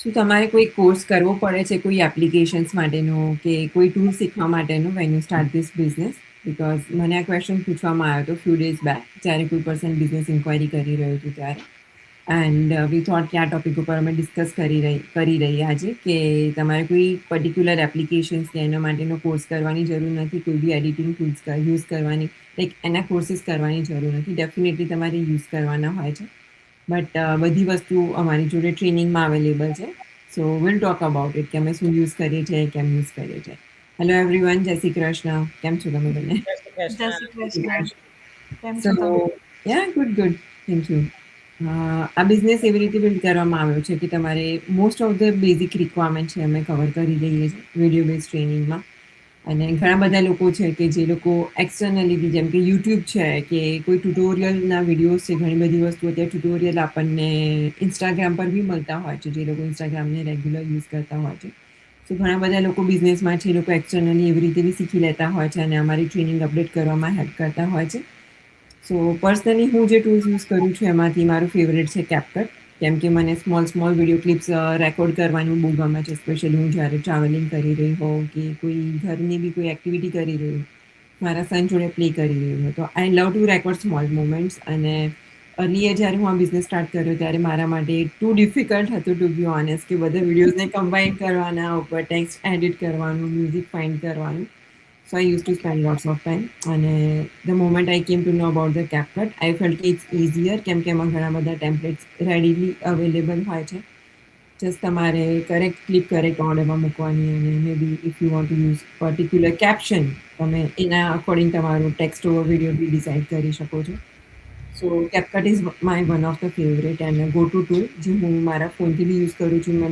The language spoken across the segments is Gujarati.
શું તમારે કોઈ કોર્સ કરવો પડે છે કોઈ એપ્લિકેશન્સ માટેનો કે કોઈ ટૂલ શીખવા માટેનો when you start this business? Because મને આ ક્વેશ્ચન પૂછવામાં આવ્યો હતો ફ્યુ ડેઝ બેક જ્યારે કોઈ પર્સન બિઝનેસ ઇન્ક્વાયરી કરી રહ્યું હતું ત્યારે. એન્ડ વી થોટ કે આ ટોપિક ઉપર અમે ડિસ્કસ કરી રહી આજે કે તમારે કોઈ પર્ટિક્યુલર એપ્લિકેશન્સ કે એના માટેનો કોર્સ કરવાની જરૂર નથી, કોઈ બી એડિટિંગ ટૂલ્સ યુઝ કરવાની, લાઈક એના કોર્સિસ કરવાની જરૂર નથી. ડેફિનેટલી તમારે યુઝ કરવાના હોય છે. બટ બધી વસ્તુ અમારી જોડે ટ્રેનિંગમાં અવેલેબલ છે. સો વિલ ટોક અબાઉટ ઇટ કે અમે શું યુઝ કરીએ છીએ, કેમ યુઝ કરીએ છીએ. હેલો એવરીવન, જય શ્રી કૃષ્ણ. કેમ છો તમે બંને? જય શ્રી કૃષ્ણ. કેમ સો છો તમે? યા ગુડ. Thank you. આ બિઝનેસ એવી રીતે બિલ્ડ કરવામાં આવ્યો છે કે તમારે most of the basic requirement છે અમે કવર કરી દઈએ છીએ વિડીયો બેઝ ટ્રેનિંગમાં. અને ઘણા બધા લોકો છે કે જે લોકો એક્સટર્નલી બી જેમ કે યુટ્યુબ છે કે કોઈ ટ્યુટોરિયલના વિડીયોઝ છે, ઘણી બધી વસ્તુઓ અત્યારે ટ્યુટોરિયલ આપણને ઇન્સ્ટાગ્રામ પર બી મળતા હોય છે, જે લોકો ઇન્સ્ટાગ્રામને રેગ્યુલર યુઝ કરતા હોય છે. તો ઘણા બધા લોકો બિઝનેસમાં છે, એ લોકો એક્સટર્નલી એવી રીતે બી શીખી લેતા હોય છે અને અમારી ટ્રેનિંગ અપડેટ કરવામાં હેલ્પ કરતા હોય છે. સો પર્સનલી હું જે ટૂલ્સ યુઝ કરું છું એમાંથી મારું ફેવરેટ છે કેપકટ. કેમ કે મને સ્મોલ વિડીયો ક્લિપ્સ રેકોર્ડ કરવાનું બહુ ગમે છે, સ્પેશિયલી હું જ્યારે ટ્રાવેલિંગ કરી રહી હોઉં કે કોઈ ઘરની બી કોઈ એક્ટિવિટી કરી રહી હોઉં, મારા સન જોડે પ્લે કરી રહી હોય તો I love to record small moments. અને અર્લીએ જ્યારે હું આ બિઝનેસ સ્ટાર્ટ કર્યો ત્યારે મારા માટે ટુ ડિફિકલ્ટ હતું ટુ બી ઓનેસ્ટ કે બધા વિડીયોઝને કમ્બાઈન કરવાના, ઉપર ટેક્સ્ટ એડિટ કરવાનું, મ્યુઝિક ફાઇન્ડ કરવાનું. So I used to spend lots of time. અને the moment I came to know about the CapCut, I felt it's easier કેમ કે એમાં ઘણા બધા ટેમ્પલેટ્સ રેડીલી અવેલેબલ હોય છે. જસ્ટ તમારે કરેક્ટ ક્લિક કરેક્ટ ઓર્ડરમાં મૂકવાની અને maybe if you want to use particular caption તમે એના અકોર્ડિંગ તમારું ટેક્સ્ટ ઓવર વિડીયો બી ડિસાઇડ કરી શકો છો. So CapCut is my one of the favourite and go to tool જે હું મારા ફોનથી બી યુઝ કરું છું. મેં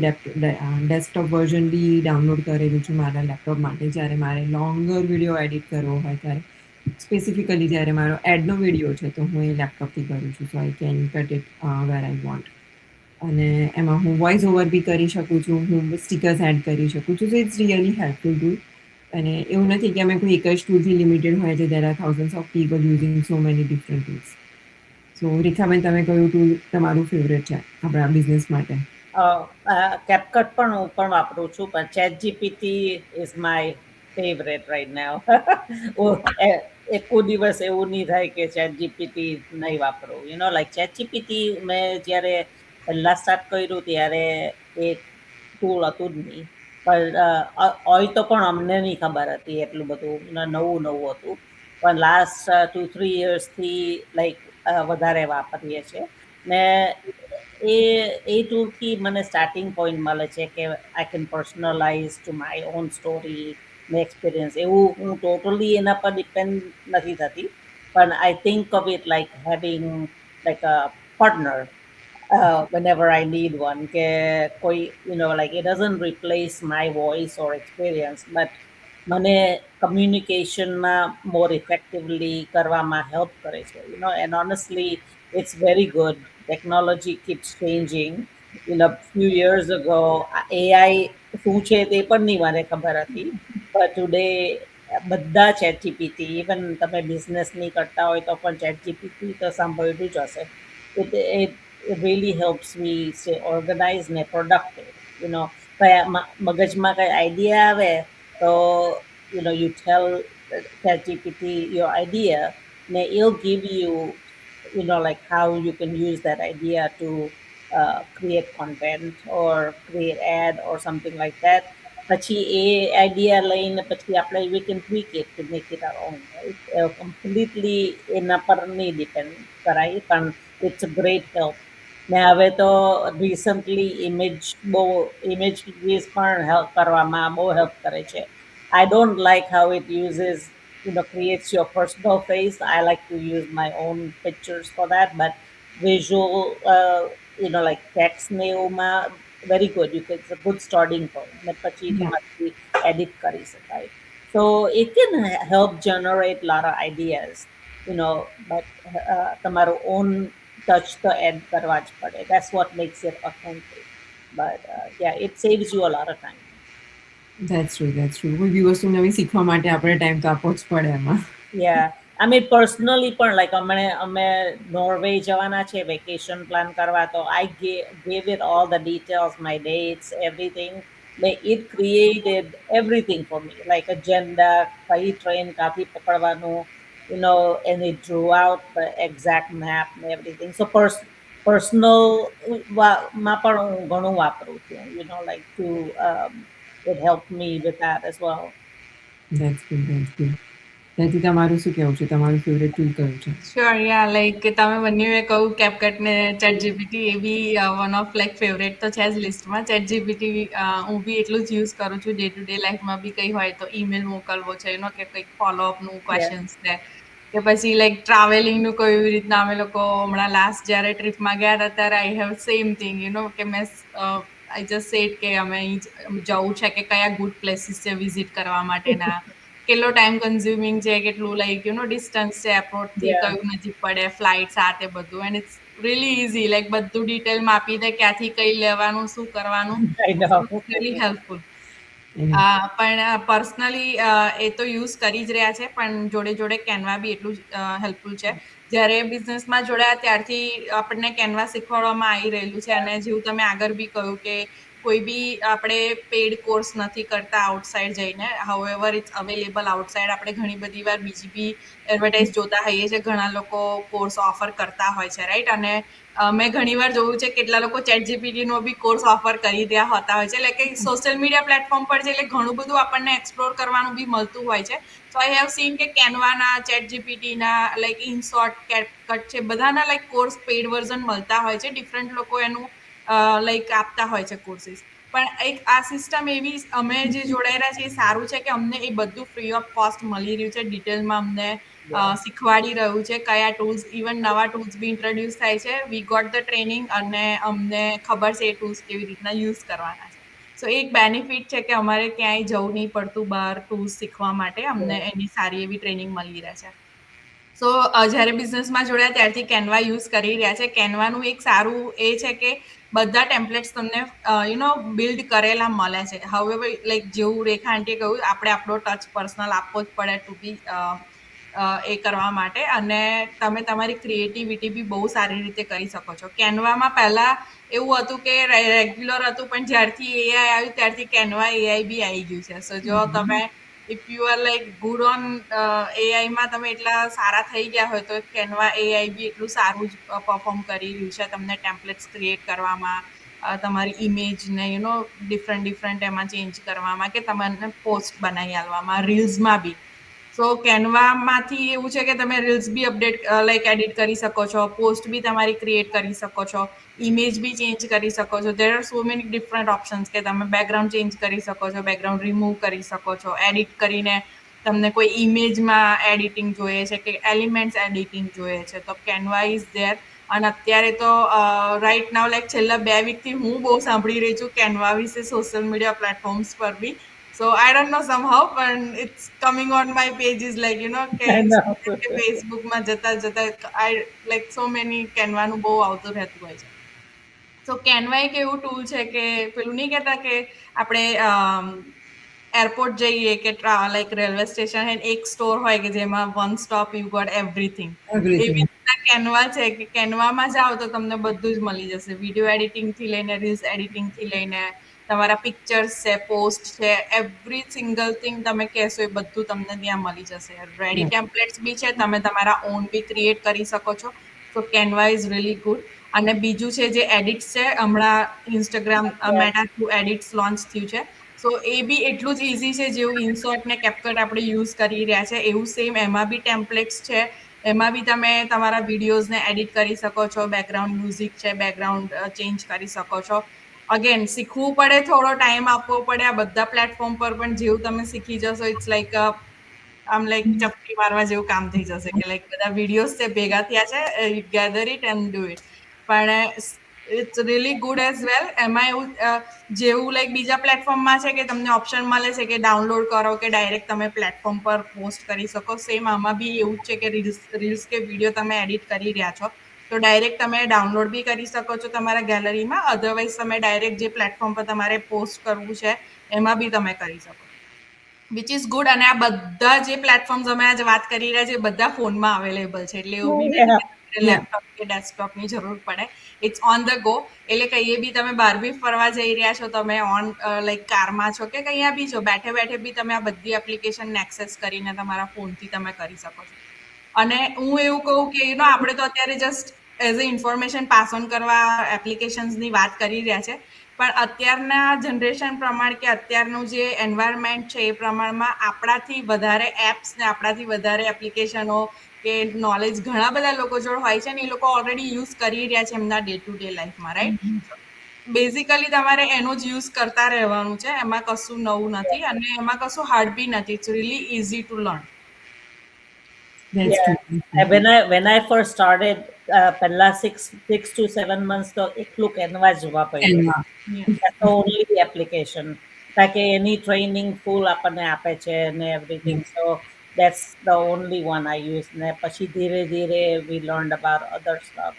ડેસ્કટોપ વર્ઝન બી ડાઉનલોડ કરેલું છું મારા લેપટોપ માટે જ્યારે મારે લોંગર વિડીયો એડિટ કરવો હોય ત્યારે. સ્પેસિફિકલી જ્યારે મારો એડનો વિડીયો છે તો હું એ લેપટોપથી કરું છું. So I can cut it where I want. અને એમાં હું વોઇસ ઓવર બી કરી શકું છું, હું સ્ટીકર્સ એડ કરી શકું છું. So it's really helpful tool. અને એવું નથી કે અમે કોઈ એક જ ટૂલથી લિમિટેડ હોય છે. There are thousands of people using so many different tools. So Rekhaben, તમે કયું ટૂલ તમારું ફેવરેટ છે આપણા બિઝનેસ માટે? કેપકટ પણ હું પણ વાપરું છું, પણ chat GPT is my favourite right now. એક દિવસ એવું નહીં થાય કે ચેટ જીપીટી નહીં વાપરું. લાઈક ચેટ જીપીટી મેં જ્યારે પહેલા સ્ટાર્ટ કર્યું ત્યારે એક ટૂલ હતું જ નહીં. પણ હોય તો પણ અમને નહીં ખબર હતી, એટલું બધું નવું હતું. પણ લાસ્ટ 2-3 યર્સથી લાઈક વધારે વાપરીએ છીએ. ને એ ટૂલથી મને સ્ટાર્ટિંગ પોઈન્ટ મળે છે કે I can personalise to my own story ને એક્સપિરિયન્સ. એવું હું ટોટલી એના પર ડિપેન્ડ નથી થતી, પણ I think of it like having like a partner whenever I need one. કે કોઈ like it doesn't replace my voice or experience, but મને કમ્યુનિકેશનમાં મોર ઇફેક્ટિવલી કરવામાં હેલ્પ કરે છે. And honestly it's very good. Technology keeps changing. Few years ago AI શું છે તે પણ નહીં મને ખબર હતી, but today બધા ચેટ જીપીટી, ઇવન તમે બિઝનેસ નહીં કરતા હોય તો પણ ચેટ જીપીટી તો સાંભળ્યું જ હશે. it really helps me stay organized ને productive. મગજમાં કઈ આઈડિયા આવે તો you tell ChatGPT your idea, and it'll give you like how you can use that idea to create content or create ad or something like that. પછી એ આઈડિયા લઈને પછી આપણે we can tweak it to make it our own, right? Completely એના પર નહીં ડિપેન્ડ કરાય, પણ it's a great help. ને હવે તો રિસન્ટલી ઇમેજ બેઝ પણ હેલ્પ કરવામાં બહુ હેલ્પ કરે છે. I don't like how it uses, creates your personal face. I like to use my own pictures for that, but visual, like text ને એવુંમાં very good. It's a good starting point. ને પછી Yeah. તમારી edit કરી શકાય. So it can help generate a lot of ideas, but તમારું own touch તો એડ કરવા જ પડે. That's what makes it authentic. But yeah, it saves you a lot of time. That's true. કોઈ બી વસ્તુ નવી શીખવા માટે આપણે ટાઈમ તો આપવો જ પડે એમાં. Yeah. આઈ મીન પર્સનલી પણ લાઈક અમે નોર્વે જવાના છે વેકેશન પ્લાન કરવા, તો I gave it all the details, my dates, everything. It created everything for me, like agenda, કઈ train કાથી પકડવાનું, and it drew out the exact map and everything. So personal માં પણ હું ઘણું વાપરું છું, like it helped me with that as well. That's good, that's good. ત્યાંથી તમારું શું કહેવું છે? તમારું ફેવરેટ ટૂલ કયું છે? શ્યોર, યા લાઈક તમે બંનેએ કહ્યું CapCut ને ChatGPT, એ બી વન ઓફ લાઈક ફેવરેટ તો છે જ લિસ્ટમાં. ChatGPT હું બી એટલું જ યુઝ કરું છું ડે ટુ ડે લાઈફમાં બી. કંઈ હોય તો ઈમેલ મોકલવો છે, કે કંઈક ફોલોઅપનું ક્વેશ્ચન્સ છે, કે પછી લાઈક ટ્રાવેલિંગનું કોઈ એવી રીતના અમે લોકો હમણાં લાસ્ટ જ્યારે ટ્રીપમાં ગયા હતા ત્યારે આઈ હેવ સેમ થિંગ, કે મેં આઈ જસ્ટ સેડ કે અમે અહીં જવું છે, કે કયા ગુડ પ્લેસીસ છે વિઝિટ કરવા માટેના, કેટલો ટાઈમ કન્ઝ્યુમિંગ છે, કેટલું લાઈક ડિસ્ટન્સ છે એરપોર્ટથી, Yeah. કયું નજીક પડે, ફ્લાઇટ સાથે બધું. And it's really easy, like બધું ડિટેલમાં આપી દે, ક્યાંથી કઈ લેવાનું, શું કરવાનું. I know. Really helpful. Hmm. પણ પર્સનલી એ તો યુઝ કરી જ રહ્યા છે, પણ જોડે જોડે કેનવા બી એટલું જ હેલ્પફુલ છે. જ્યારે બિઝનેસમાં જોડાયા ત્યારથી આપણને કેનવા શીખવાડવામાં આવી રહેલું છે, અને જેવું તમે આગળ બી કહ્યું કે કોઈ બી આપણે પેડ કોર્સ નથી કરતા આઉટસાઇડ જઈને. However it's available outside. આપણે ઘણી બધી વાર બીજી બી એડવર્ટાઇઝ જોતા હોઈએ છીએ, ઘણા લોકો કોર્સ ઓફર કરતા હોય છે, રાઈટ? અને મેં ઘણીવાર જોયું છે કેટલા લોકો ChatGPT નો બી કોર્સ ઓફર કરી રહ્યા હોતા હોય છે, એટલે કે સોશિયલ મીડિયા પ્લેટફોર્મ પર છે, એટલે ઘણું બધું આપણને એક્સપ્લોર કરવાનું બી મળતું હોય છે. સો આઈ હેવ સીન કે કેનવાના, ChatGPTના, લાઈક ઇનશોર્ટ, CapCut છે, બધાના લાઈક કોર્સ પેડ વર્ઝન મળતા હોય છે. ડિફરન્ટ લોકો એનું લાઈક આપતા હોય છે કોર્સિસ. પણ એક આ સિસ્ટમ એવી અમે જે જોડાયેલા છે એ સારું છે કે અમને એ બધું ફ્રી ઓફ કોસ્ટ મળી રહ્યું છે. ડિટેલમાં અમને શીખવાડી રહ્યું છે કયા ટૂલ્સ, ઇવન નવા ટૂલ્સ બી ઇન્ટ્રોડ્યુસ થાય છે. વી ગોટ ધ ટ્રેનિંગ અને અમને ખબર છે એ ટૂલ્સ કેવી રીતના યુઝ કરવાના છે. સો એક બેનિફિટ છે કે અમારે ક્યાંય જવું નહીં પડતું બહાર ટૂલ્સ શીખવા માટે. અમને એની સારી એવી ટ્રેનિંગ મળી રહે છે. સો જ્યારે બિઝનેસમાં જોડાયા ત્યારથી કેનવા યુઝ કરી રહ્યા છે. કેનવાનું એક સારું એ છે કે બધા ટેમ્પલેટ્સ તમને બિલ્ડ કરેલા મળે છે. હવે લાઈક જેવું રેખા આંટીએ કહ્યું, આપણે આપણો ટચ પર્સનલ આપવો જ પડે ટુ બી એ કરવા માટે, અને તમે તમારી ક્રિએટિવિટી બી બહુ સારી રીતે કરી શકો છો. કેનવામાં પહેલા એવું હતું કે રેગ્યુલર હતું, પણ જ્યારથી એઆઈ આવ્યું ત્યારથી કેનવા એઆઈ બી આવી ગયું છે. સો જો તમે if you are like good on એઆઈમાં તમે એટલા સારા થઈ ગયા હોય તો કેનવા એઆઈ બી એટલું સારું જ પરફોર્મ કરી રહ્યું છે તમને ટેમ્પલેટ્સ ક્રિએટ કરવામાં, તમારી ઇમેજને ડિફરન્ટ એમાં ચેન્જ કરવામાં, કે તમને પોસ્ટ બનાવી આલવામાં, રીલ્સમાં બી. સો કેનવામાંથી એવું છે કે તમે રીલ્સ બી અપડેટ લાઈક એડિટ કરી શકો છો, પોસ્ટ બી તમારી ક્રિએટ કરી શકો છો, ઇમેજ બી ચેન્જ કરી શકો છો. There are so many different options કે તમે બેકગ્રાઉન્ડ ચેન્જ કરી શકો છો, બેકગ્રાઉન્ડ રિમૂવ કરી શકો છો, એડિટ કરીને તમને કોઈ ઇમેજમાં એડિટિંગ જોઈએ છે કે એલિમેન્ટ્સ એડિટિંગ જોઈએ છે તો કેનવા ઇઝ ધેર. અને અત્યારે તો રાઈટ નાવ લાઈક છેલ્લા 2 વીકથી હું બહુ સાંભળી રહી છું કેનવા વિશે સોશિયલ મીડિયા પ્લેટફોર્મ્સ પર બી. So I don't know somehow, but it's coming on my pages like કે I know. ફેસબુકમાં જતા I like so many કેનવાનું બહુ આવતું રહેતું હોય છે. સો કેનવા એક એવું ટૂલ છે કે પેલું નહીં કહેતા કે આપણે એરપોર્ટ જઈએ કે લાઈક રેલવે સ્ટેશન એક સ્ટોર હોય કે જેમાં one stop you got everything. એવી એવરીથિંગ. રીતના કેનવા છે કે કેનવામાં જાઓ તો તમને બધું જ મળી જશે. વિડીયો એડિટિંગથી લઈને રીલ્સ એડિટિંગથી લઈને તમારા પિક્ચર્સ છે, પોસ્ટ છે, એવરી સિંગલ થિંગ તમે કહેશો એ બધું તમને ત્યાં મળી જશે. રેડી ટેમ્પલેટ્સ બી છે, તમે તમારા ઓન બી ક્રિએટ કરી શકો છો. સો કેનવા ઇઝ રિયલી ગુડ. અને બીજું છે જે એડિટ્સ છે, હમણાં ઇન્સ્ટાગ્રામ મેટા થ્રુ એડિટ્સ લોન્ચ થયું છે. સો એ બી એટલું જ ઇઝી છે જેવું ઇનશોર્ટ ને કેપકટ આપણે યુઝ કરી રહ્યા છે એવું સેમ એમાં બી ટેમ્પલેટ્સ છે. એમાં બી તમે તમારા વિડીયોઝને એડિટ કરી શકો છો, બેકગ્રાઉન્ડ મ્યુઝિક છે, બેકગ્રાઉન્ડ ચેન્જ કરી શકો છો. અગેન શીખવું પડે, થોડો ટાઈમ આપવો પડે આ બધા પ્લેટફોર્મ પર, પણ જેવું તમે શીખી જશો ઇટ્સ લાઈક આમ લાઈક ચપટી મારવા જેવું કામ થઈ જશે કે લાઈક બધા વિડીયોઝ છે ભેગા થયા છે, gather it and do it. પણ it's really good as well. એમાં એવું જેવું લાઈક બીજા પ્લેટફોર્મમાં છે કે તમને ઓપ્શન મળે છે કે ડાઉનલોડ કરો કે ડાયરેક્ટ તમે પ્લેટફોર્મ પર પોસ્ટ કરી શકો, સેમ આમાં બી એવું જ છે કે રીલ્સ કે વિડીયો તમે એડિટ કરી રહ્યા છો તો ડાયરેક્ટ તમે ડાઉનલોડ બી કરી શકો છો તમારા ગેલેરીમાં. અધરવાઇઝ તમે ડાયરેક્ટ જે પ્લેટફોર્મ પર તમારે પોસ્ટ કરવું છે એમાં બી તમે કરી શકો. Which is good. અને આ બધા જે પ્લેટફોર્મ્સ અમે આજે વાત કરી રહ્યા છે બધા ફોનમાં અવેલેબલ છે, એટલે એવું બી નથી કે Yeah. લેપટોપ કે ડેસ્કટોપની જરૂર પડે. It's on the go. એટલે કહીએ બી તમે બહાર બી ફરવા જઈ રહ્યા છો, તમે ઓન લાઈક કારમાં છો કે કઅહીંયા બી છો, બેઠે બેઠે બી તમે આ બધી એપ્લિકેશનને એક્સેસ કરીને તમારા ફોનથી તમે કરી શકો છો. અને હું એવું કહું કે આપણે તો અત્યારે just as a information pass on કરવા એપ્લિકેશન્સની વાત કરી રહ્યા છે, પણ અત્યારના જનરેશન પ્રમાણે કે અત્યારનું જે એન્વાયરમેન્ટ છે એ પ્રમાણમાં આપણાથી વધારે એપ્સ ને આપણાથી વધારે એપ્લિકેશનો કે નોલેજ ઘણા બધા લોકો જોડે હોય છે ને, એ લોકો ઓલરેડી યુઝ કરી રહ્યા છે એમના ડે ટુ ડે લાઈફમાં, રાઈટ? બેઝિકલી તમારે એનો જ યુઝ કરતા રહેવાનું છે, એમાં કશું નવું નથી અને એમાં કશું હાર્ડ બી નથી. It's really easy to learn. That's Yeah. true. When I first started, પહેલા 6 to 7 months તો એકલું કેનવા જોવા પડ્યું. Canva. That's the only application. કારણ કે એની ટ્રેનિંગ ફૂલ આપણને આપે છે અને everything. So that's the only one I use. ને પછી ધીરે ધીરે we learned about other stuff.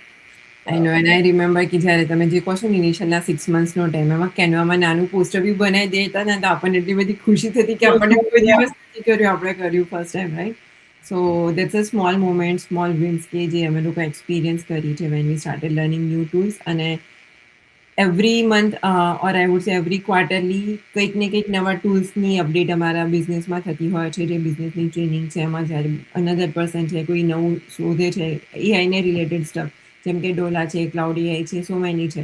I know and I remember કે જ્યારે તમે જે કહો છો ને ઇનિશિયલના 6 મંથ્સનો ટાઈમ, એમાં કેનવામાં નાનું પોસ્ટર બી બનાવી દેતા ને તો આપણને એટલી બધી ખુશી થતી કે આપણને કોઈ દિવસ નથી કર્યું, આપણે કર્યું first time, right? So that's a small moment, small wins કે જે અમે લોકો એક્સપિરિયન્સ કરી છે when we started learning new tools. અને every month or I would say every quarterly કંઈક ને કંઈક નવા ટૂલ્સની અપડેટ અમારા બિઝનેસમાં થતી હોય છે. જે બિઝનેસની ટ્રેનિંગ છે એમાં જ્યારે અનધર પર્સન છે કોઈ નવું શોધે છે એઆઈને રિલેટેડ સ્ટફ, જેમ કે ડોલા છે, ક્લાઉડ એઆઈ છે, સો મેની છે,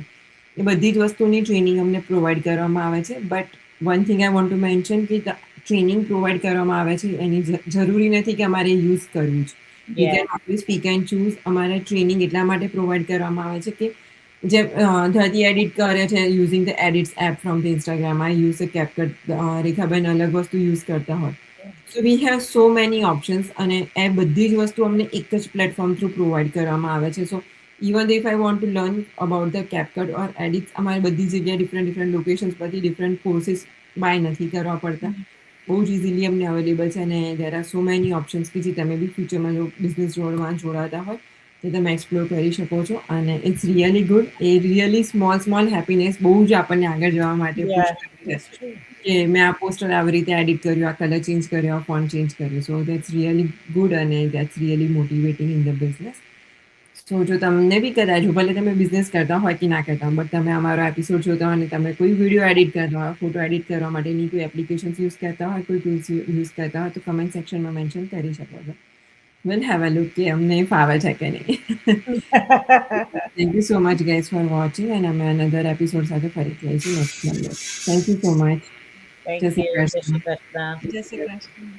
એ બધી જ વસ્તુની ટ્રેનિંગ અમને પ્રોવાઈડ કરવામાં આવે છે. But one thing I want to mention કે ટ્રેનિંગ પ્રોવાઈડ કરવામાં આવે છે એની જરૂરી નથી કે અમારે યુઝ કરવું જ. We can always peak and choose. અમારે ટ્રેનિંગ એટલા માટે પ્રોવાઈડ કરવામાં આવે છે કે જે ધરતી એડિટ કરે છે using the Edits app from the Instagram, I use a CapCut, Rekhaben અલગ વસ્તુ યુઝ કરતા હોય. So we have so many options અને એ બધી જ વસ્તુ અમને એક જ પ્લેટફોર્મ થ્રુ પ્રોવાઈડ કરવામાં આવે છે. So even if I want to learn about the CapCut or Edits, અમારે બધી જગ્યાએ ડિફરન્ટ લોકેશન્સ પરથી ડિફરન્ટ કોર્સિસ બાય નથી કરવા પડતા, બહુ જ ઇઝીલી અમને અવેલેબલ છે. અને there are so many options કે જે તમે બી ફ્યુચરમાં જો બિઝનેસ જોડાતા હોય તો તમે એક્સપ્લોર કરી શકો છો. અને ઇટ્સ રિયલી ગુડ. એ રિયલી સ્મોલ હેપીનેસ બહુ જ આપણને આગળ જવા માટે પુશ કરે છે કે મેં આ પોસ્ટર આવી રીતે એડિટ કર્યું, આ કલર ચેન્જ કર્યો, આ ફોન્ટ ચેન્જ કર્યું. સો દેટ્સ રિયલી ગુડ અને that's really motivating in the business. So જો તમને બી કદાચ ભલે તમે બિઝનેસ કરતા હોય કે ના કરતા હોય, બટ તમે અમારો એપિસોડ જોતા હોય અને તમે કોઈ વિડીયો એડિટ કરતા હોય, ફોટો એડિટ કરવા માટેની કોઈ એપ્લિકેશન્સ યુઝ કરતા હોય, કોઈ ટૂલ્સ યુઝ કરતા હોય, તો કમેન્ટ સેક્શનમાં મેન્શન કરી શકો છો. we'll have a look કે અમને ફાવે છે કે નહીં. Thank you so much guys for watching and અમે another episode સાથે ફરીથી આવીશું next Monday. Thank you so much. Thank જય Shri you. Jai Krishna. Shri Krishna. જય શ્રી કૃષ્ણ.